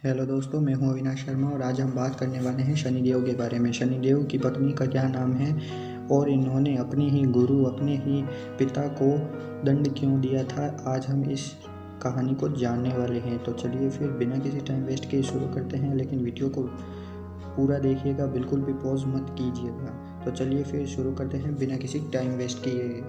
Hello दोस्तों, मैं हूं अविनाश शर्मा और आज हम बात करने वाले हैं शनिदेव के बारे में। शनिदेव की पत्नी का क्या नाम है और इन्होंने अपने ही गुरु, अपने ही पिता को दंड क्यों दिया था, आज हम इस कहानी को जानने वाले हैं। तो चलिए फिर बिना किसी टाइम वेस्ट के शुरू करते हैं, लेकिन वीडियो को पूरा देखिएगा, बिल्कुल भी पॉज मत कीजिएगा। तो चलिए फिर शुरू करते हैं बिना किसी टाइम वेस्ट किए।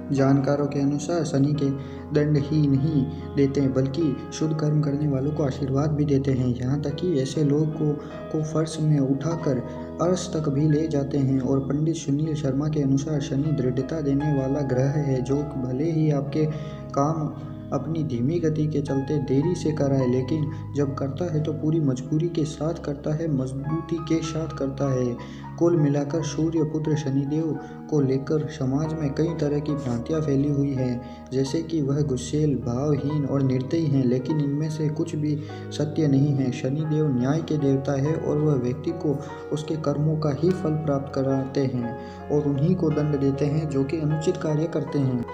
जानकारों के अनुसार शनि के दंड ही नहीं देते बल्कि शुभ कर्म करने वालों को आशीर्वाद भी देते हैं। यहाँ तक कि ऐसे लोग को फर्श में उठाकर अर्श तक भी ले जाते हैं। और पंडित सुनील शर्मा के अनुसार शनि दृढ़ता देने वाला ग्रह है, जो भले ही आपके काम अपनी धीमी गति के चलते देरी से कराए, लेकिन जब करता है तो पूरी मजबूरी के साथ करता है, मजबूती के साथ करता है। कुल मिलाकर सूर्य पुत्र शनिदेव को लेकर समाज में कई तरह की भ्रांतियां फैली हुई हैं, जैसे कि वह गुस्सेल, भावहीन और निर्दयी हैं, लेकिन इनमें से कुछ भी सत्य नहीं है। शनिदेव न्याय के देवता है और वह व्यक्ति को उसके कर्मों का ही फल प्राप्त कराते हैं और उन्हीं को दंड देते हैं जो कि अनुचित कार्य करते हैं।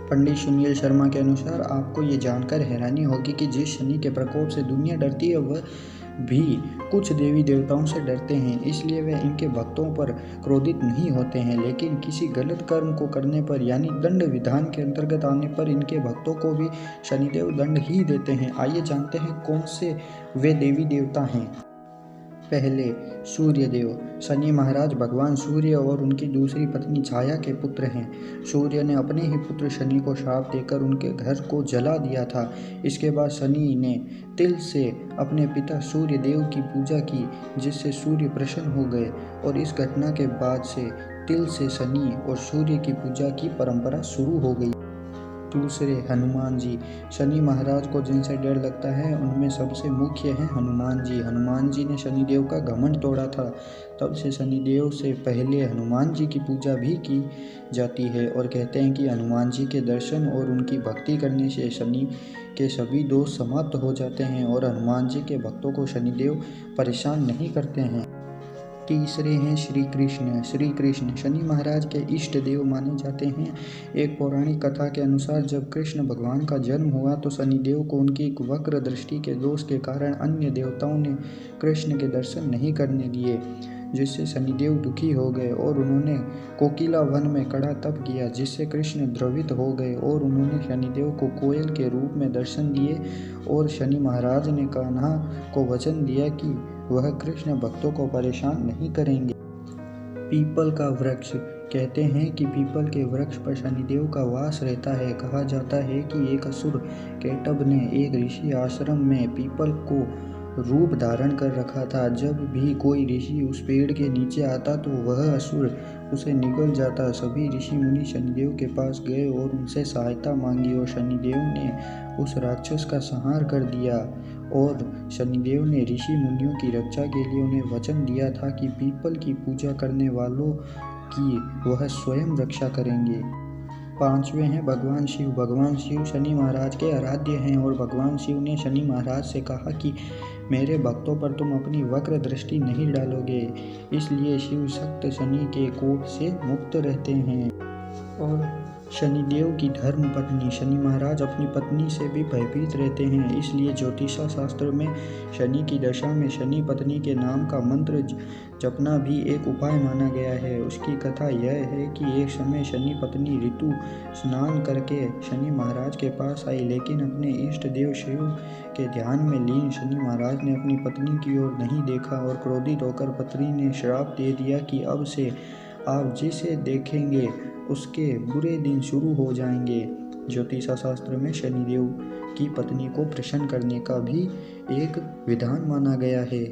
पंडित सुनील शर्मा के अनुसार आपको ये जानकर हैरानी होगी कि जिस शनि के प्रकोप से दुनिया डरती है, वह भी कुछ देवी देवताओं से डरते हैं। इसलिए वे इनके भक्तों पर क्रोधित नहीं होते हैं, लेकिन किसी गलत कर्म को करने पर यानी दंड विधान के अंतर्गत आने पर इनके भक्तों को भी शनिदेव दंड ही देते हैं। आइए जानते हैं कौन से वे देवी देवता हैं। पहले सूर्यदेव। शनि महाराज भगवान सूर्य और उनकी दूसरी पत्नी छाया के पुत्र हैं। सूर्य ने अपने ही पुत्र शनि को श्राप देकर उनके घर को जला दिया था। इसके बाद शनि ने तिल से अपने पिता सूर्य देव की पूजा की, जिससे सूर्य प्रसन्न हो गए और इस घटना के बाद से तिल से शनि और सूर्य की पूजा की परंपरा शुरू हो गई। दूसरे हनुमान जी। शनि महाराज को जिनसे डर लगता है उनमें सबसे मुख्य हैं हनुमान जी। हनुमान जी ने शनिदेव का घमंड तोड़ा था, तब से शनिदेव से पहले हनुमान जी की पूजा भी की जाती है और कहते हैं कि हनुमान जी के दर्शन और उनकी भक्ति करने से शनि के सभी दोष समाप्त हो जाते हैं और हनुमान जी के भक्तों को शनिदेव परेशान नहीं करते हैं। तीसरे हैं श्री कृष्ण। श्री कृष्ण शनि महाराज के इष्ट देव माने जाते हैं। एक पौराणिक कथा के अनुसार जब कृष्ण भगवान का जन्म हुआ तो शनिदेव को उनकी वक्र दृष्टि के दोष के कारण अन्य देवताओं ने कृष्ण के दर्शन नहीं करने दिए, जिससे शनिदेव दुखी हो गए और उन्होंने कोकिला वन में कड़ा तप किया, जिससे कृष्ण द्रवित हो गए और उन्होंने शनिदेव को कोयल के रूप में दर्शन दिए। और शनि महाराज ने कान्हा को वचन दिया कि वह कृष्ण भक्तों को परेशान नहीं करेंगे। पीपल का वृक्ष। कहते हैं कि पीपल के वृक्ष पर शनिदेव का वास रहता है। कहा जाता है कि एक असुर केटब ने एक ऋषि आश्रम में पीपल को रूप धारण कर रखा था। जब भी कोई ऋषि उस पेड़ के नीचे आता तो वह असुर उसे निगल जाता। सभी ऋषि मुनि शनिदेव के पास गए और उनसे सहायता मांगी और शनिदेव ने उस राक्षस का संहार कर दिया। और शनिदेव ने ऋषि मुनियों की रक्षा के लिए उन्हें वचन दिया था कि पीपल की पूजा करने वालों की वह स्वयं रक्षा करेंगे। पांचवें हैं भगवान शिव। भगवान शिव शनि महाराज के आराध्य हैं और भगवान शिव ने शनि महाराज से कहा कि मेरे भक्तों पर तुम अपनी वक्र दृष्टि नहीं डालोगे, इसलिए शिव सख्त शनि के कोप से मुक्त रहते हैं। और शनिदेव की धर्म पत्नी। शनि महाराज अपनी पत्नी से भी भयभीत रहते हैं, इसलिए ज्योतिषा शास्त्र में शनि की दशा में शनि पत्नी के नाम का मंत्र जपना भी एक उपाय माना गया है। उसकी कथा यह है कि एक समय शनि पत्नी ऋतु स्नान करके शनि महाराज के पास आई, लेकिन अपने इष्ट देव शिव के ध्यान में लीन शनि महाराज ने अपनी पत्नी की ओर नहीं देखा और क्रोधित होकर पत्नी ने श्राप दे दिया कि अब से आप जिसे देखेंगे उसके बुरे दिन शुरू हो जाएंगे। ज्योतिषा शास्त्र में शनिदेव की पत्नी को प्रसन्न करने का भी एक विधान माना गया है।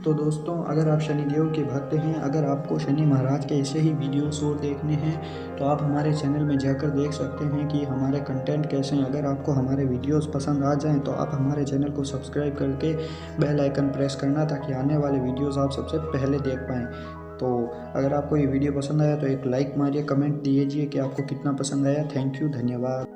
तो दोस्तों, अगर आप शनिदेव के भक्त हैं, अगर आपको शनि महाराज के ऐसे ही वीडियोस और देखने हैं तो आप हमारे चैनल में जाकर देख सकते हैं कि हमारे कंटेंट कैसे हैं। अगर आपको हमारे वीडियोस पसंद आ जाएं तो आप हमारे चैनल को सब्सक्राइब करके बेल आइकन प्रेस करना, ताकि आने वाले वीडियोस आप सबसे पहले देख पाएँ। तो अगर आपको ये वीडियो पसंद आया तो एक लाइक मारिए, कमेंट दीजिए कि आपको कितना पसंद आया। थैंक यू, धन्यवाद।